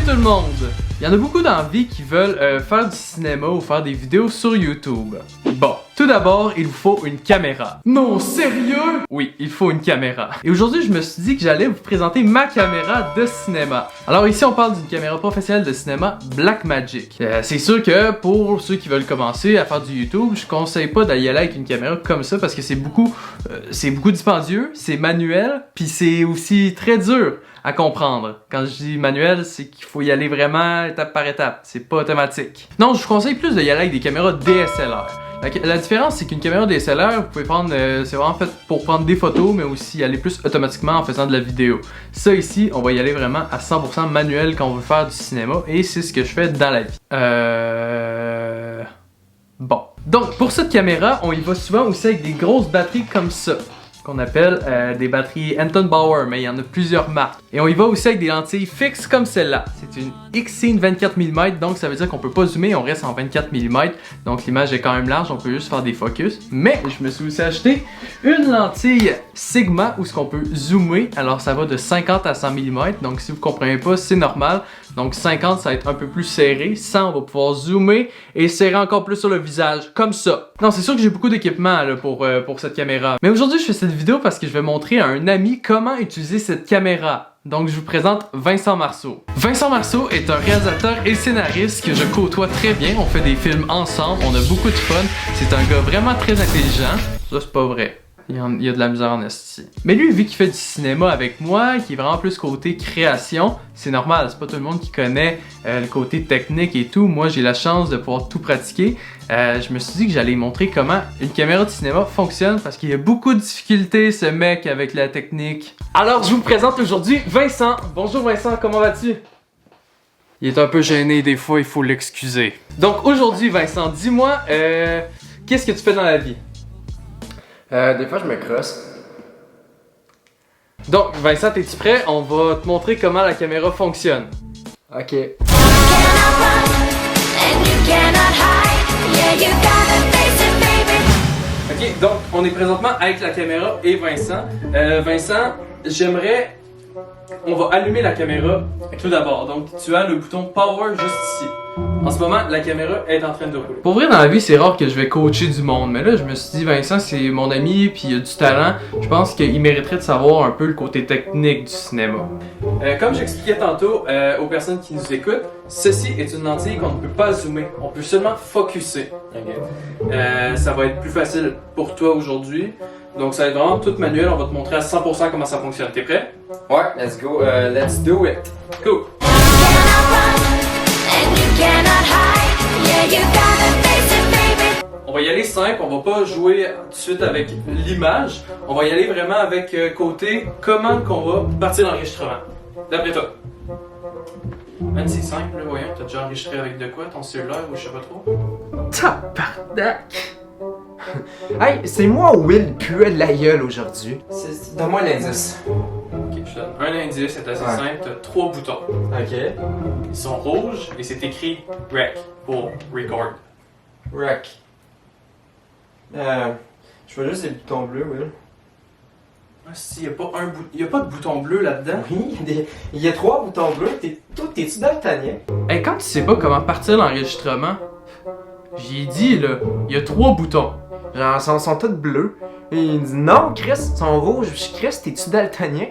tout le monde! Il y en a beaucoup dans la vie qui veulent faire du cinéma ou faire des vidéos sur YouTube. Bon, tout d'abord, il vous faut une caméra. Non, sérieux? Oui, il faut une caméra. Et aujourd'hui, je me suis dit que j'allais vous présenter ma caméra de cinéma. Alors ici, on parle d'une caméra professionnelle de cinéma Blackmagic. C'est sûr que pour ceux qui veulent commencer à faire du YouTube, je conseille pas d'y aller avec une caméra comme ça parce que c'est beaucoup dispendieux, c'est manuel, puis c'est aussi très dur à comprendre. Quand je dis manuel, c'est qu'il faut y aller vraiment étape par étape, c'est pas automatique. Non, je vous conseille plus d'y aller avec des caméras DSLR. La différence, c'est qu'une caméra DSLR, vous pouvez prendre, c'est vraiment fait pour prendre des photos, mais aussi y aller plus automatiquement en faisant de la vidéo. Ça ici, on va y aller vraiment à 100% manuel quand on veut faire du cinéma, et c'est ce que je fais dans la vie. Bon. Donc, pour cette caméra, on y va souvent aussi avec des grosses batteries comme ça, qu'on appelle des batteries Anton Bauer, mais il y en a plusieurs marques. Et on y va aussi avec des lentilles fixes comme celle-là. C'est une Xcene 24 mm, donc ça veut dire qu'on peut pas zoomer, on reste en 24 mm. Donc l'image est quand même large, on peut juste faire des focus. Mais je me suis aussi acheté une lentille Sigma où ce qu'on peut zoomer. Alors ça va de 50 à 100 mm, donc si vous comprenez pas, c'est normal. Donc 50, ça va être un peu plus serré. 100, on va pouvoir zoomer et serrer encore plus sur le visage, comme ça. Non, c'est sûr que j'ai beaucoup d'équipement pour cette caméra. Mais aujourd'hui, je fais cette vidéo parce que je vais montrer à un ami comment utiliser cette caméra. Donc je vous présente Vincent Marceau. Vincent Marceau est un réalisateur et scénariste que je côtoie très bien. On fait des films ensemble, on a beaucoup de fun. C'est un gars vraiment très intelligent. Ça, c'est pas vrai. Il y a de la misère en esti. Mais lui, vu qu'il fait du cinéma avec moi, qui est vraiment plus côté création, c'est normal, c'est pas tout le monde qui connaît le côté technique et tout. Moi, j'ai la chance de pouvoir tout pratiquer. Je me suis dit que j'allais montrer comment une caméra de cinéma fonctionne parce qu'il y a beaucoup de difficultés, ce mec, avec la technique. Alors, je vous présente aujourd'hui Vincent. Bonjour Vincent, comment vas-tu? Il est un peu gêné, des fois, il faut l'excuser. Donc aujourd'hui, Vincent, dis-moi, qu'est-ce que tu fais dans la vie? Des fois, je me crosse. Donc, Vincent, es-tu prêt? On va te montrer comment la caméra fonctionne. Ok. Ok, donc, on est présentement avec la caméra et Vincent. Vincent, j'aimerais... On va allumer la caméra tout d'abord. Donc, tu as le bouton Power juste ici. En ce moment, la caméra est en train de rouler. Pour vrai, dans la vie, c'est rare que je vais coacher du monde. Mais là, je me suis dit, Vincent, c'est mon ami, puis il a du talent. Je pense qu'il mériterait de savoir un peu le côté technique du cinéma. Comme j'expliquais tantôt aux personnes qui nous écoutent, ceci est une lentille qu'on ne peut pas zoomer. On peut seulement focuser. Okay. Ça va être plus facile pour toi aujourd'hui. Donc, ça va être vraiment tout manuel. On va te montrer à 100% comment ça fonctionne. T'es prêt? Ouais, let's go. Let's do it. Cool. On va y aller simple, on va pas jouer tout de suite avec l'image. On va y aller vraiment avec côté comment qu'on va partir l'enregistrement. D'après toi. Même si c'est simple, là, voyons, t'as déjà enregistré avec de quoi? Ton cellulaire ou je sais pas trop? Tabarnak! Hey, c'est moi ou Will pue de la gueule aujourd'hui? Donne-moi l'indice. Ok, je te donne un indice, c'est assez simple, t'as 3 boutons. Ok. Ils sont rouges et c'est écrit REC pour Record. Rec. Je vois juste des boutons bleus, Will. Ah si, y a pas de bouton bleu là-dedans? Oui, il y a 3 boutons bleus. T'es-tu daltonien? Hey, quand tu sais pas comment partir l'enregistrement, j'ai dit là, il y a 3 boutons. Genre, ils sont tous bleus. Et il dit non, Chris, ils sont rouges. Je Chris, t'es-tu daltonien?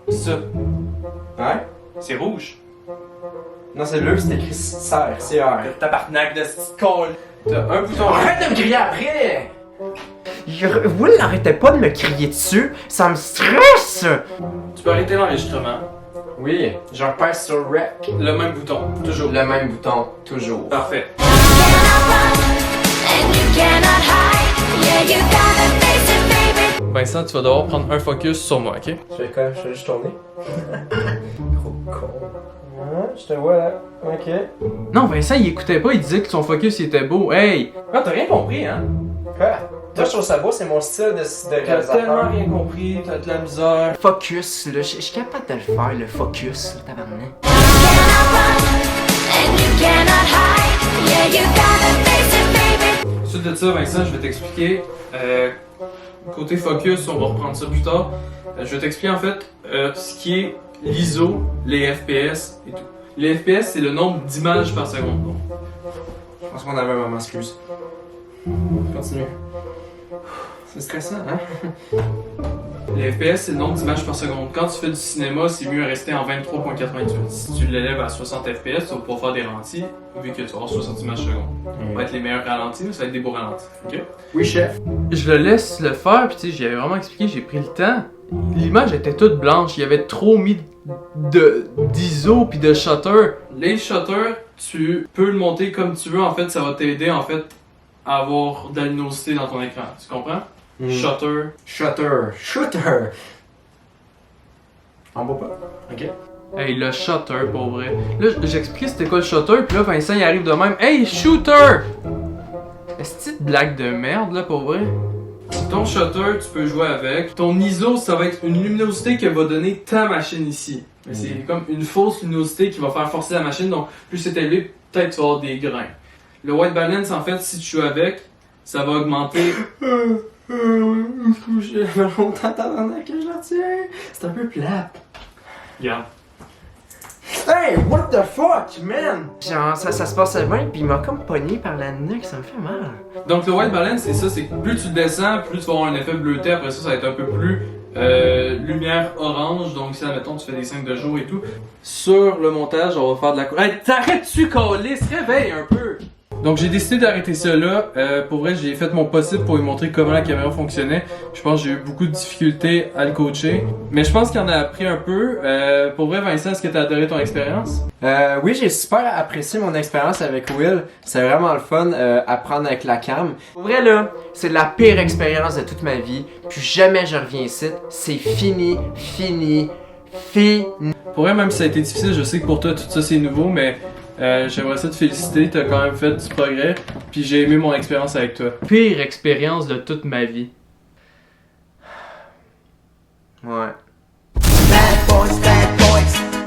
Ça, Ouais? c'est rouge. Non, c'est bleu, c'est écrit serre, C-R. Tabarnak de cette colle. T'as un bouton. Arrête de me crier après! Will n'arrêtait pas de me crier dessus, ça me stresse! Tu peux arrêter l'enregistrement. Oui, je repère sur Rec. Le même bouton, toujours. Le même bouton, toujours. Parfait. Vincent, tu vas devoir prendre un focus sur moi, ok? Je vais quoi? Je vais juste tourner. Trop con. Ouais, je te vois là. Ok. Non, Vincent, il écoutait pas, il disait que son focus il était beau. Hey! Ah, t'as rien compris, hein? Quoi? Toi, je trouve ça beau, c'est mon style de T'as réalisateur. tellement rien compris, t'as de la misère. Focus, là, je suis capable de le faire, le focus, le tabarnak. Suite de ça, Vincent, je vais t'expliquer. Côté focus, on va reprendre ça plus tard. Je vais t'expliquer en fait ce qui est l'ISO, les FPS et tout. Les FPS, c'est le nombre d'images par seconde. Bon. Je pense qu'on avait un moment, excuse. Continue. C'est stressant, hein? Les FPS, c'est le nombre d'images par seconde. Quand tu fais du cinéma, c'est mieux de rester en 23.88. Si tu l'élèves à 60 FPS, tu vas pouvoir faire des ralentis, vu que tu vas avoir 60 images par seconde. Ça va être les meilleurs ralentis, mais ça va être des beaux ralentis. Ok? Oui, chef. Je le laisse le faire, puis tu sais, j'y avais vraiment expliqué, j'ai pris le temps. L'image était toute blanche, il y avait trop mis d'ISO puis de shutter. Les shutters, tu peux le monter comme tu veux, en fait, ça va t'aider en fait à avoir de la luminosité dans ton écran. Tu comprends? Shutter. Shooter. On voit pas. Ok. Hey, le shutter, pour vrai. Là, j'expliquais c'était quoi le shutter, puis là, Vincent, il arrive de même. Hey, shooter! Est-ce que blague de merde, là, pour vrai? Ton shutter, tu peux jouer avec. Ton ISO, ça va être une luminosité que va donner ta machine ici. Mais c'est comme une fausse luminosité qui va faire forcer la machine, donc plus c'est élevé, peut-être tu vas avoir des grains. Le white balance, en fait, si tu joues avec, ça va augmenter. J'ai longtemps que je la tiens. C'est un peu plate. Regarde. Hey, what the fuck, man? Genre, ça se passait bien, puis il m'a comme pogné par la nuque, ça me fait mal. Donc le white balance, c'est ça, c'est que plus tu le descends, plus tu vas avoir un effet bleuté. Après ça, ça va être un peu plus lumière orange. Donc si, admettons, tu fais des 5 de jour et tout. Sur le montage, on va faire de la... Hey, t'arrêtes-tu, Calis? Réveille un peu! Donc j'ai décidé d'arrêter ça là. Pour vrai, j'ai fait mon possible pour lui montrer comment la caméra fonctionnait. Je pense que j'ai eu beaucoup de difficultés à le coacher. Mais je pense qu'il en a appris un peu. Pour vrai, Vincent, est-ce que t'as adoré ton expérience? Oui, j'ai super apprécié mon expérience avec Will. C'est vraiment le fun apprendre avec la cam. Pour vrai là, c'est la pire expérience de toute ma vie. Plus jamais je reviens ici. C'est fini. Pour vrai, même si ça a été difficile, je sais que pour toi tout ça c'est nouveau, mais j'aimerais ça te féliciter, t'as quand même fait du progrès, puis j'ai aimé mon expérience avec toi. Pire expérience de toute ma vie. Ouais. Bad boys,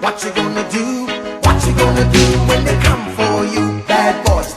what you gonna do? What you gonna do when they come for you? Bad boys,